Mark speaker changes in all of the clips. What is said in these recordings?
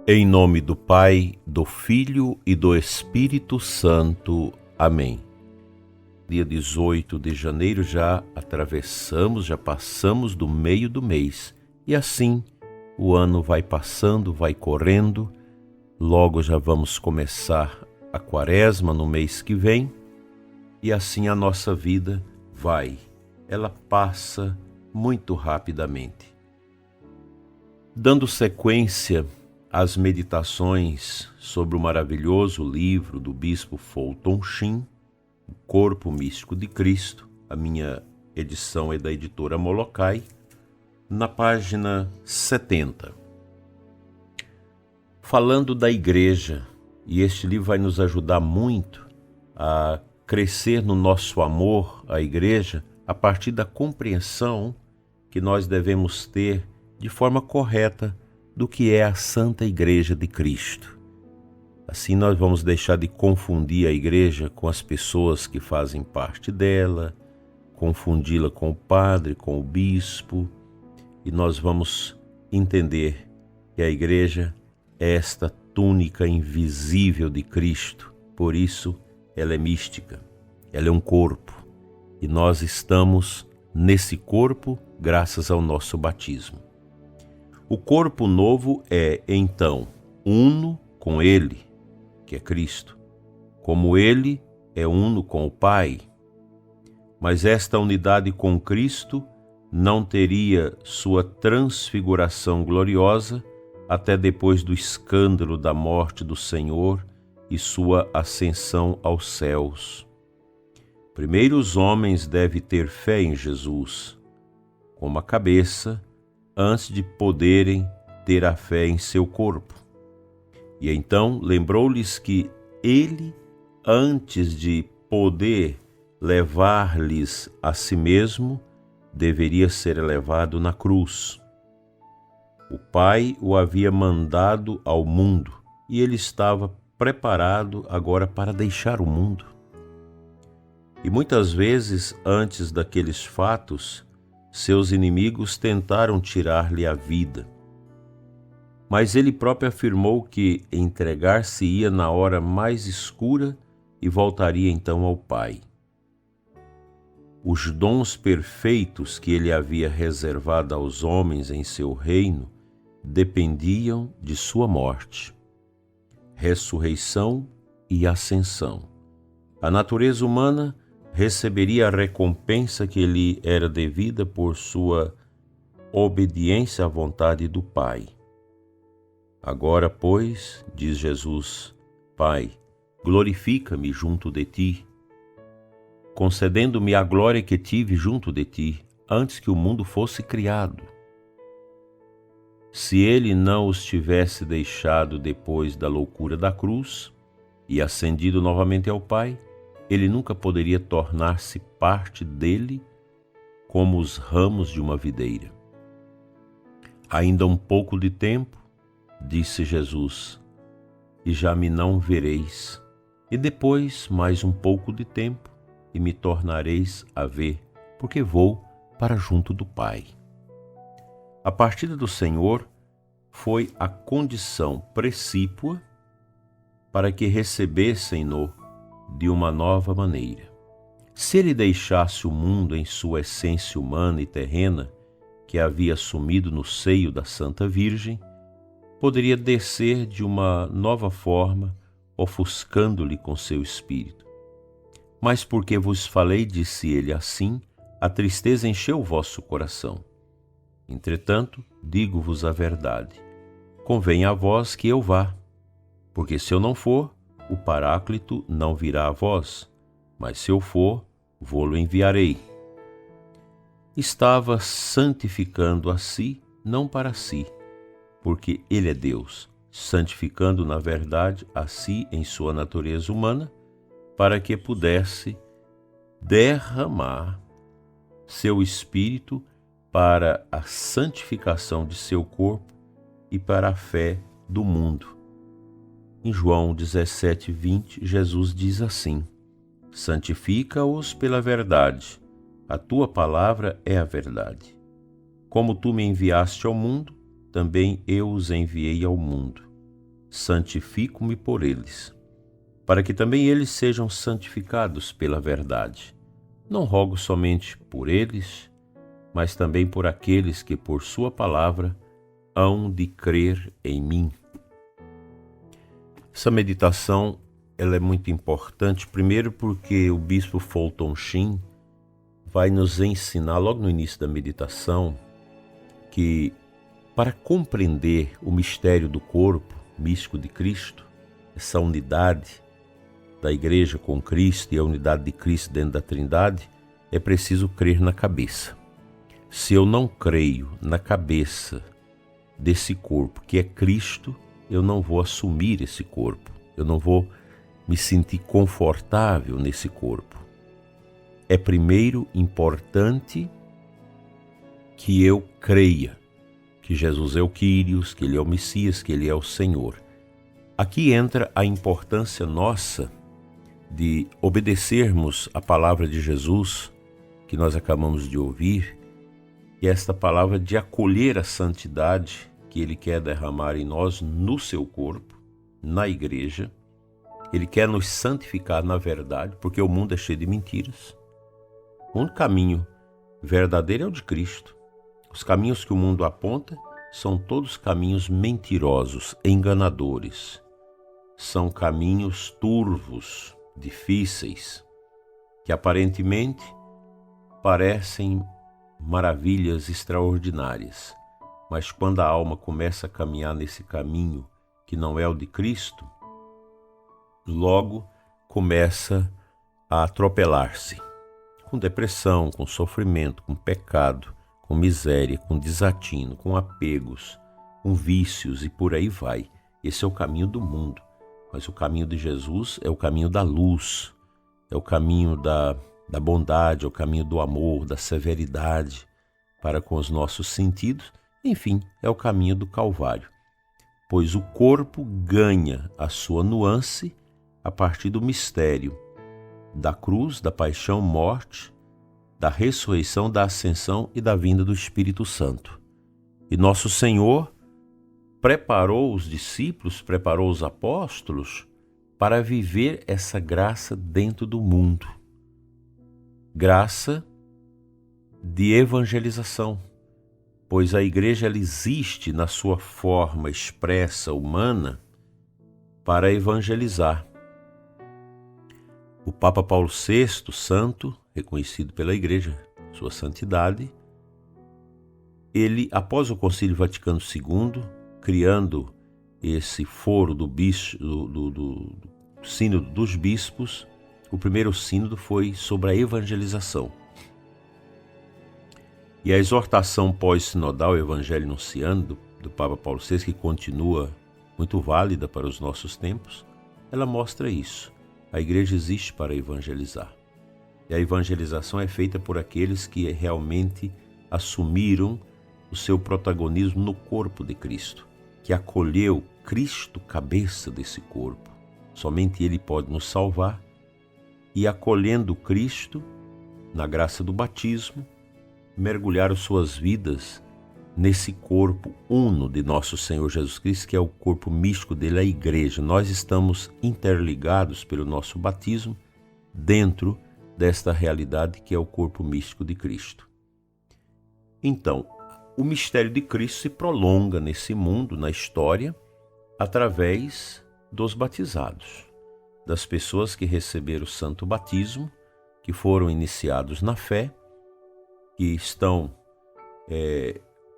Speaker 1: Em nome do Pai, do Filho e do Espírito Santo. Amém. Dia 18 de janeiro já passamos do meio do mês. E assim, o ano vai passando, vai correndo. Logo já vamos começar a quaresma no mês que vem. E assim a nossa vida vai. Ela passa muito rapidamente. Dando sequência às meditações sobre o maravilhoso livro do bispo Fulton Sheen, O Corpo Místico de Cristo, a minha edição é da editora Molokai, na página 70. Falando da igreja, e este livro vai nos ajudar muito a crescer no nosso amor à igreja a partir da compreensão que nós devemos ter de forma correta do que é a Santa Igreja de Cristo. Assim nós vamos deixar de confundir a igreja com as pessoas que fazem parte dela, confundi-la com o padre, com o bispo, e nós vamos entender que a igreja é esta túnica invisível de Cristo, por isso ela é mística, ela é um corpo, e nós estamos nesse corpo graças ao nosso batismo. O corpo novo é, então, uno com Ele, que é Cristo, como Ele é uno com o Pai. Mas esta unidade com Cristo não teria sua transfiguração gloriosa até depois do escândalo da morte do Senhor e sua ascensão aos céus. Primeiro os homens devem ter fé em Jesus, como a cabeça, antes de poderem ter a fé em seu corpo. E então lembrou-lhes que ele, antes de poder levar-lhes a si mesmo, deveria ser elevado na cruz. O Pai o havia mandado ao mundo e ele estava preparado agora para deixar o mundo. E muitas vezes, antes daqueles fatos, seus inimigos tentaram tirar-lhe a vida. Mas ele próprio afirmou que entregar-se-ia na hora mais escura e voltaria então ao Pai. Os dons perfeitos que ele havia reservado aos homens em seu reino dependiam de sua morte, ressurreição e ascensão. A natureza humana receberia a recompensa que lhe era devida por sua obediência à vontade do Pai. Agora, pois, diz Jesus, Pai, glorifica-me junto de ti, concedendo-me a glória que tive junto de ti, antes que o mundo fosse criado. Se ele não os tivesse deixado depois da loucura da cruz e ascendido novamente ao Pai, ele nunca poderia tornar-se parte dele como os ramos de uma videira. Ainda um pouco de tempo, disse Jesus, e já me não vereis, e depois mais um pouco de tempo, e me tornareis a ver, porque vou para junto do Pai. A partida do Senhor foi a condição precípua para que recebessem-no de uma nova maneira. Se ele deixasse o mundo em sua essência humana e terrena, que havia assumido no seio da Santa Virgem, poderia descer de uma nova forma, ofuscando-lhe com seu espírito. Mas porque vos falei, disse ele assim, a tristeza encheu o vosso coração. Entretanto, digo-vos a verdade. Convém a vós que eu vá, porque se eu não for, o Paráclito não virá a vós, mas se eu for, vô-lo enviarei. Estava santificando a si, não para si, porque ele é Deus, santificando na verdade a si em sua natureza humana, para que pudesse derramar seu Espírito para a santificação de seu corpo e para a fé do mundo. Em João 17:20, Jesus diz assim, santifica-os pela verdade, a tua palavra é a verdade. Como tu me enviaste ao mundo, também eu os enviei ao mundo. santifico-me por eles, para que também eles sejam santificados pela verdade. Não rogo somente por eles, mas também por aqueles que por sua palavra hão de crer em mim. Essa meditação ela é muito importante, primeiro porque o bispo Fulton Sheen vai nos ensinar logo no início da meditação que para compreender o mistério do corpo místico de Cristo, essa unidade da igreja com Cristo e a unidade de Cristo dentro da Trindade, é preciso crer na cabeça. Se eu não creio na cabeça desse corpo, que é Cristo, eu não vou assumir esse corpo, eu não vou me sentir confortável nesse corpo. É primeiro importante que eu creia que Jesus é o Quírios, que Ele é o Messias, que Ele é o Senhor. Aqui entra a importância nossa de obedecermos a palavra de Jesus, que nós acabamos de ouvir, e esta palavra de acolher a santidade que Ele quer derramar em nós, no seu corpo, na igreja. Ele quer nos santificar na verdade, porque o mundo é cheio de mentiras. O único caminho verdadeiro é o de Cristo. Os caminhos que o mundo aponta são todos caminhos mentirosos, enganadores. São caminhos turvos, difíceis, que aparentemente parecem maravilhas extraordinárias. Mas quando a alma começa a caminhar nesse caminho que não é o de Cristo, logo começa a atropelar-se, com depressão, com sofrimento, com pecado, com miséria, com desatino, com apegos, com vícios e por aí vai. Esse é o caminho do mundo, mas o caminho de Jesus é o caminho da luz, é o caminho da bondade, é o caminho do amor, da severidade para com os nossos sentidos, enfim, é o caminho do Calvário, pois o corpo ganha a sua nuance a partir do mistério da cruz, da paixão, morte, da ressurreição, da ascensão e da vinda do Espírito Santo. E nosso Senhor preparou os discípulos, preparou os apóstolos para viver essa graça dentro do mundo. Graça de evangelização, pois a igreja ela existe na sua forma expressa, humana, para evangelizar. O Papa Paulo VI, santo, reconhecido pela Igreja, sua santidade, ele, após o Concílio Vaticano II, criando esse foro do sínodo dos bispos, o primeiro sínodo foi sobre a evangelização. E a exortação pós-sinodal Evangelho Nunciando, do Papa Paulo VI, que continua muito válida para os nossos tempos, ela mostra isso. A igreja existe para evangelizar. E a evangelização é feita por aqueles que realmente assumiram o seu protagonismo no corpo de Cristo, que acolheu Cristo, cabeça desse corpo. Somente Ele pode nos salvar. E acolhendo Cristo, na graça do batismo, mergulharam suas vidas nesse corpo uno de nosso Senhor Jesus Cristo, que é o corpo místico dele, a igreja. Nós estamos interligados pelo nosso batismo dentro desta realidade que é o corpo místico de Cristo. Então, o mistério de Cristo se prolonga nesse mundo, na história, através dos batizados, das pessoas que receberam o santo batismo, que foram iniciados na fé, que estão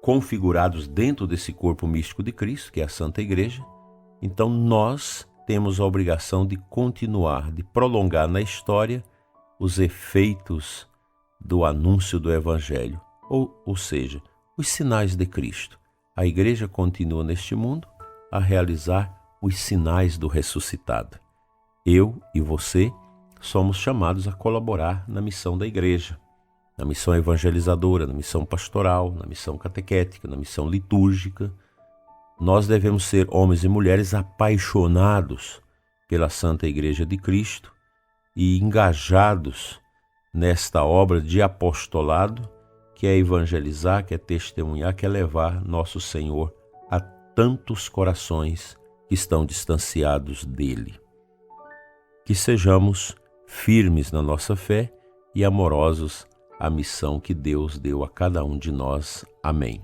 Speaker 1: configurados dentro desse corpo místico de Cristo, que é a Santa Igreja. Então nós temos a obrigação de continuar, de prolongar na história os efeitos do anúncio do Evangelho, ou seja, os sinais de Cristo. A Igreja continua neste mundo a realizar os sinais do ressuscitado. Eu e você somos chamados a colaborar na missão da Igreja, na missão evangelizadora, na missão pastoral, na missão catequética, na missão litúrgica. Nós devemos ser homens e mulheres apaixonados pela Santa Igreja de Cristo e engajados nesta obra de apostolado, que é evangelizar, que é testemunhar, que é levar nosso Senhor a tantos corações que estão distanciados dele. Que sejamos firmes na nossa fé e amorosos à missão que Deus deu a cada um de nós. Amém.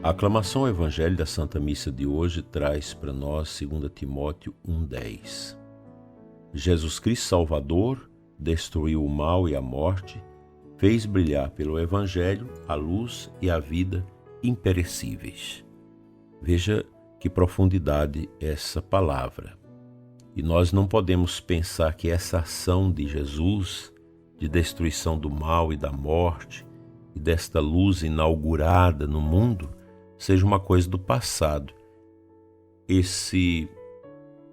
Speaker 1: A aclamação ao Evangelho da Santa Missa de hoje traz para nós 2 Timóteo 1,10. Jesus Cristo Salvador destruiu o mal e a morte, fez brilhar pelo Evangelho a luz e a vida imperecíveis. Veja que profundidade essa palavra. E nós não podemos pensar que essa ação de Jesus, de destruição do mal e da morte, e desta luz inaugurada no mundo, seja uma coisa do passado. Esse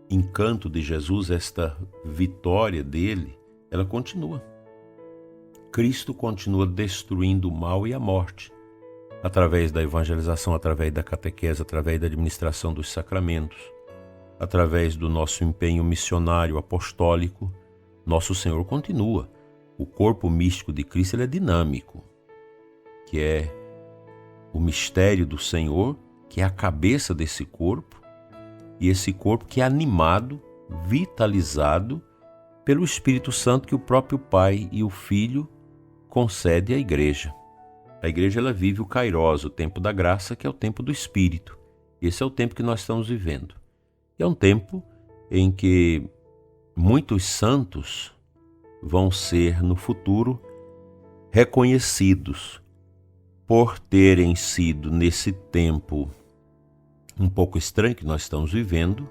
Speaker 1: encanto de Jesus, esta vitória dele, ela continua. Cristo continua destruindo o mal e a morte, através da evangelização, através da catequese, através da administração dos sacramentos, através do nosso empenho missionário, apostólico. Nosso Senhor continua. O corpo místico de Cristo ele é dinâmico, que é o mistério do Senhor, que é a cabeça desse corpo, e esse corpo que é animado, vitalizado pelo Espírito Santo que o próprio Pai e o Filho concede à Igreja. A Igreja ela vive o Kairos, o tempo da graça, que é o tempo do Espírito. Esse é o tempo que nós estamos vivendo. É um tempo em que muitos santos vão ser, no futuro, reconhecidos por terem sido, nesse tempo um pouco estranho que nós estamos vivendo,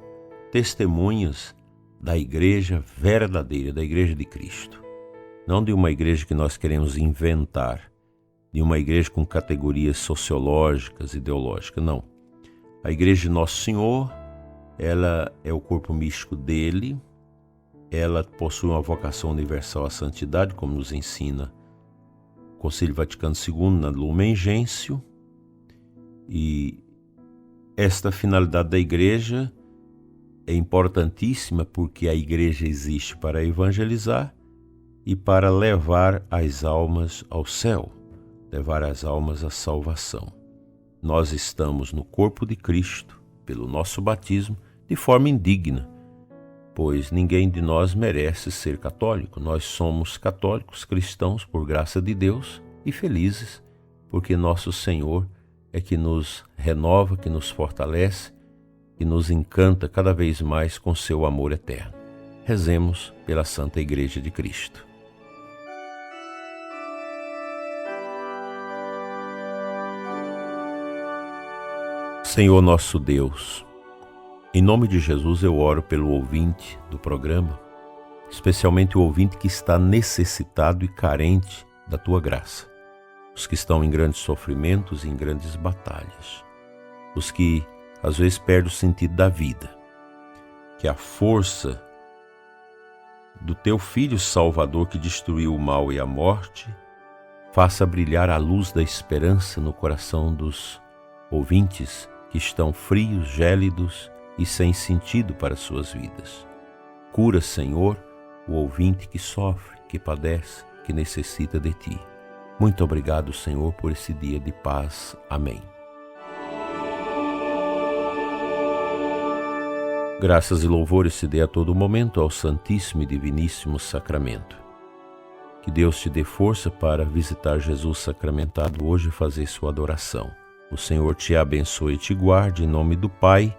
Speaker 1: testemunhas da igreja verdadeira, da igreja de Cristo. Não de uma igreja que nós queremos inventar, de uma igreja com categorias sociológicas, ideológicas, não. A igreja de Nosso Senhor, ela é o corpo místico dele, ela possui uma vocação universal à santidade, como nos ensina Concílio Vaticano II, na Lumen Gentium, e esta finalidade da igreja é importantíssima porque a igreja existe para evangelizar e para levar as almas ao céu, levar as almas à salvação. Nós estamos no corpo de Cristo, pelo nosso batismo, de forma indigna, pois ninguém de nós merece ser católico. Nós somos católicos, cristãos, por graça de Deus, e felizes, porque nosso Senhor é que nos renova, que nos fortalece, que nos encanta cada vez mais com seu amor eterno. Rezemos pela Santa Igreja de Cristo. Senhor nosso Deus, em nome de Jesus eu oro pelo ouvinte do programa, especialmente o ouvinte que está necessitado e carente da Tua graça, os que estão em grandes sofrimentos e em grandes batalhas, os que às vezes perdem o sentido da vida. Que a força do Teu Filho Salvador que destruiu o mal e a morte faça brilhar a luz da esperança no coração dos ouvintes que estão frios, gélidos e sem sentido para suas vidas. Cura, Senhor, o ouvinte que sofre, que padece, que necessita de Ti. Muito obrigado, Senhor, por esse dia de paz. Amém. Graças e louvores se dê a todo momento ao Santíssimo e Diviníssimo Sacramento. Que Deus te dê força para visitar Jesus sacramentado hoje e fazer sua adoração. O Senhor te abençoe e te guarde, em nome do Pai,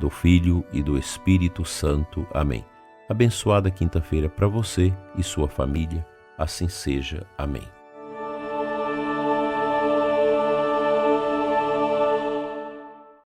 Speaker 1: do Filho e do Espírito Santo. Amém. Abençoada quinta-feira para você e sua família. Assim seja. Amém.